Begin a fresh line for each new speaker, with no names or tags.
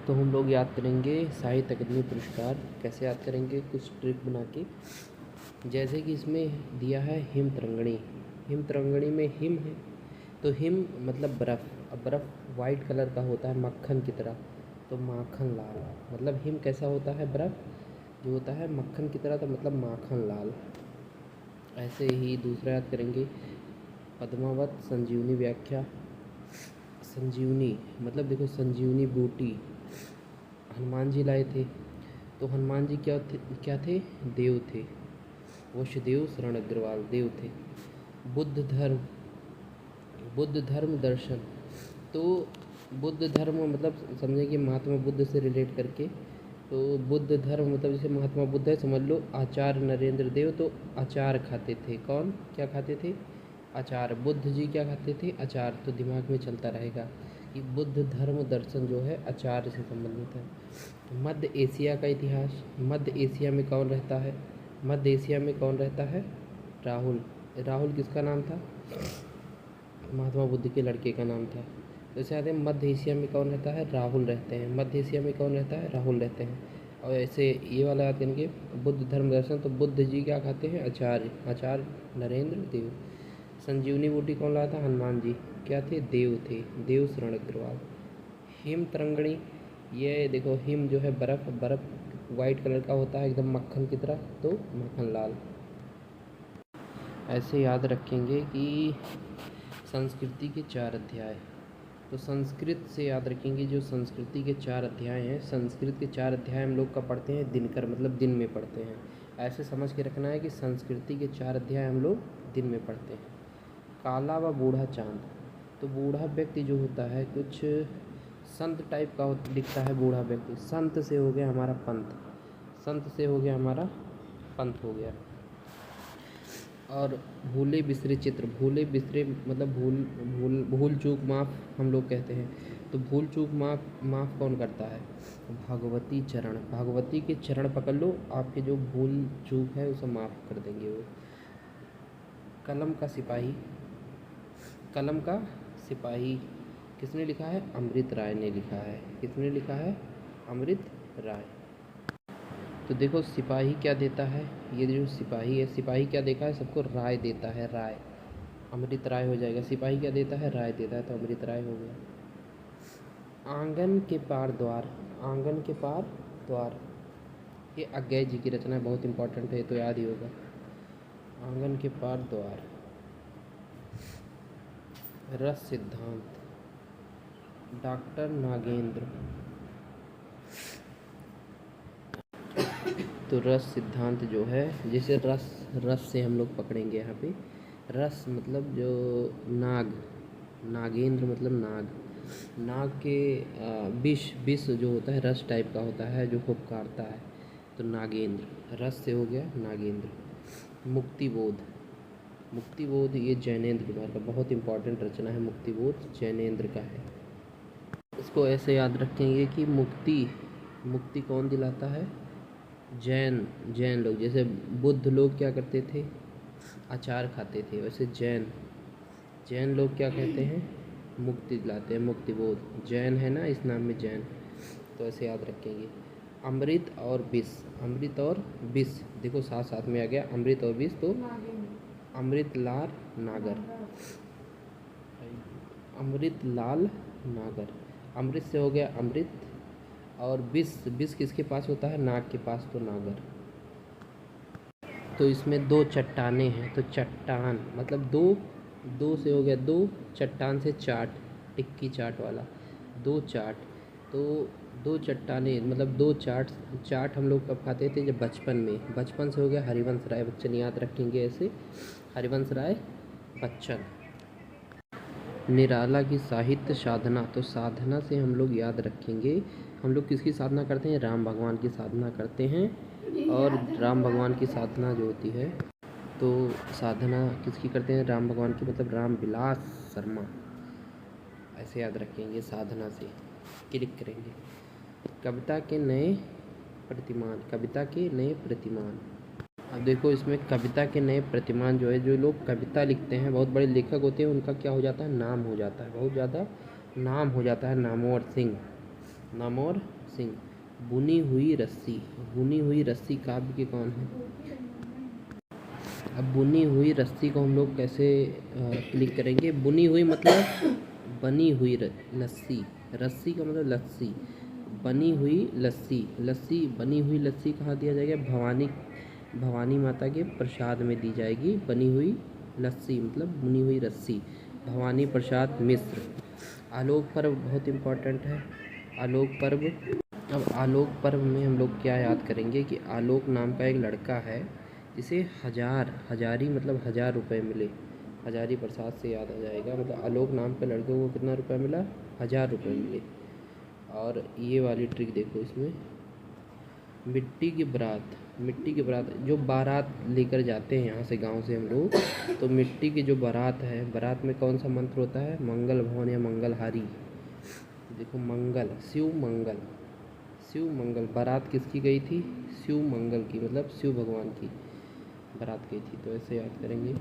तो हम लोग याद करेंगे साहित्य अकादमी पुरस्कार। कैसे याद करेंगे, कुछ ट्रिक बना के। जैसे कि इसमें दिया है हिम तरंगणी। हिम तरंगणी में हिम है, तो हिम मतलब बर्फ़। अब बर्फ़ वाइट कलर का होता है मक्खन की तरह, तो माखन लाल। मतलब हिम कैसा होता है, बर्फ़ जो होता है मक्खन की तरह, तो मतलब माखन लाल। ऐसे ही दूसरा याद करेंगे, पद्मावत संजीवनी व्याख्या। संजीवनी मतलब देखो, संजीवनी बूटी हनुमान जी लाए थे, तो हनुमान जी क्या थे, देव थे। वसुदेव शरण अग्रवाल देव थे। बुद्ध धर्म, बुद्ध धर्म दर्शन, तो बुद्ध धर्म मतलब समझेंगे महात्मा बुद्ध से रिलेट करके। तो बुद्ध धर्म मतलब जैसे महात्मा बुद्ध है, समझ लो आचार्य नरेंद्र देव, तो अचार खाते थे। कौन क्या खाते थे, अचार। बुद्ध जी क्या खाते थे, अचार। तो दिमाग में चलता रहेगा कि बुद्ध धर्म दर्शन जो है आचार्य से संबंधित है। मध्य एशिया का इतिहास। मध्य एशिया में कौन रहता है, मध्य एशिया में कौन रहता है, राहुल। राहुल किसका नाम था, महात्मा बुद्ध के लड़के का नाम था। तो इसे आते हैं मध्य एशिया में कौन रहता है, राहुल रहते हैं। मध्य एशिया में कौन रहता है, राहुल रहते हैं। और ऐसे ये वाला याद करेंगे, बुद्ध धर्म दर्शन, तो बुद्ध जी क्या खाते हैं, आचार्य। आचार्य नरेंद्र देव। संजीवनी बूटी कौन लाया था, हनुमान जी। क्या थे, देव थे, देव शरण अग्रवाल। हिम तरंगणी, ये देखो हिम जो है बर्फ़, बर्फ़ वाइट कलर का होता है एकदम मक्खन की तरह, तो मक्खन लाल। ऐसे याद रखेंगे कि संस्कृति के 4 अध्याय। तो संस्कृत से याद रखेंगे, जो संस्कृति के 4 अध्याय हैं, संस्कृत के 4 अध्याय हम लोग का पढ़ते हैं दिनकर, मतलब दिन में पढ़ते हैं। ऐसे समझ के रखना है कि संस्कृति के 4 अध्याय हम लोग दिन में पढ़ते हैं। काला व बूढ़ा चाँद, तो बूढ़ा व्यक्ति जो होता है कुछ संत टाइप का दिखता है बूढ़ा व्यक्ति। संत से हो गया हमारा पंथ, संत से हो गया हमारा पंथ हो गया। और भूले बिसरे चित्र, भूले बिसरे मतलब भूल भूल भूल चूक माफ़ हम लोग कहते हैं। तो भूल चूक माफ़ कौन करता है, भगवती चरण। भगवती के चरण पकड़ लो, आपके जो भूल चूक है उसे माफ़ कर देंगे वो। कलम का सिपाही, कलम का सिपाही किसने लिखा है, अमृत राय ने लिखा है। किसने लिखा है, अमृत राय। तो देखो सिपाही क्या देता है, ये जो सिपाही है, सिपाही क्या देखा है, सबको राय देता है, राय। अमृत राय हो जाएगा। सिपाही क्या देता है, राय देता है, तो अमृत राय हो गया। आंगन के पार द्वार, आंगन के पार द्वार, ये अज्ञेय जी की रचना है, बहुत इंपॉर्टेंट है, तो याद ही होगा। आंगन के पार द्वार। रस सिद्धांत, डॉक्टर नागेंद्र। तो रस सिद्धांत जो है, जैसे रस, रस से हम लोग पकड़ेंगे यहाँ पे। रस मतलब जो नाग, नागेंद्र मतलब नाग। नाग के विष, विष जो होता है रस टाइप का होता है जो खूब काटता है, तो नागेंद्र। रस से हो गया नागेंद्र। मुक्तिबोध, मुक्तिबोध ये जैनेंद्र कुमार का बहुत इंपॉर्टेंट रचना है। मुक्तिबोध जैनेंद्र का है। इसको ऐसे याद रखेंगे कि मुक्ति, मुक्ति कौन दिलाता है, जैन। जैन लोग, जैसे बुद्ध लोग क्या करते थे, अचार खाते थे, वैसे जैन, जैन लोग क्या कहते हैं, मुक्ति दिलाते हैं, मुक्तिबोध। जैन है ना इस नाम में, जैन। तो ऐसे याद रखेंगे। अमृत और विष, अमृत और विष देखो साथ साथ में आ गया, अमृत और विष, तो अमृत लाल नागर, अमृत लाल नागर। अमृत से हो गया अमृत, और विष, विष किसके पास होता है, नाग के पास, तो नागर। तो इसमें 2 चट्टानें हैं, तो चट्टान मतलब दो, दो से हो गया दो, चट्टान से चाट, टिक्की चाट वाला, 2 चाट। तो 2 चट्टानें मतलब 2 चाट। चाट हम लोग कब खाते थे, जब बचपन में। बचपन से हो गया हरिवंश राय बच्चन, याद रखेंगे ऐसे, हरिवंश राय बच्चन। निराला की साहित्य साधना, तो साधना से हम लोग याद रखेंगे, हम लोग किसकी साधना करते हैं, राम भगवान की साधना करते हैं। और राम भगवान की साधना जो होती है, तो साधना किसकी करते हैं, राम भगवान की, मतलब राम विलास शर्मा। ऐसे याद रखेंगे, साधना से क्लिक करेंगे। कविता के नए प्रतिमान, कविता के नए प्रतिमान। अब देखो इसमें कविता के नए प्रतिमान जो है, जो लोग कविता लिखते हैं, बहुत बड़े लेखक होते हैं, उनका क्या हो जाता है, नाम हो जाता है, बहुत ज़्यादा नाम हो जाता है। नामवर सिंह, नामौर सिंह। बुनी हुई रस्सी, बुनी हुई रस्सी काव्य के कौन है? अब बुनी हुई रस्सी को हम लोग कैसे क्लिक करेंगे? बुनी हुई मतलब बनी हुई लस्सी, रस्सी का मतलब लस्सी, बनी हुई लस्सी, लस्सी बनी हुई लस्सी कहाँ दिया जाएगा? भवानी माता के प्रसाद में दी जाएगी बनी हुई लस्सी, मतलब बुनी हुई रस्सी। भवानी प्रसाद मिश्र। आलोक पर्व बहुत इम्पोर्टेंट है। आलोक पर्व, अब आलोक पर्व में हम लोग क्या याद करेंगे कि आलोक नाम का एक लड़का है जिसे हजारी मतलब 1000 रुपये मिले। हजारी प्रसाद से याद आ जाएगा, मतलब आलोक नाम के लड़के को कितना रुपया मिला? 1000 रुपये मिले। और ये वाली ट्रिक देखो इसमें, मिट्टी की बारात जो बारात लेकर जाते हैं यहाँ से गांव से हम लोग, तो मिट्टी की जो बारात है, बारात में कौन सा मंत्र होता है? मंगल भवन या मंगलहारी। देखो मंगल, शिव मंगल, बारात किसकी गई थी? शिव मंगल की, मतलब शिव भगवान की बारात गई थी। तो ऐसे याद करेंगे।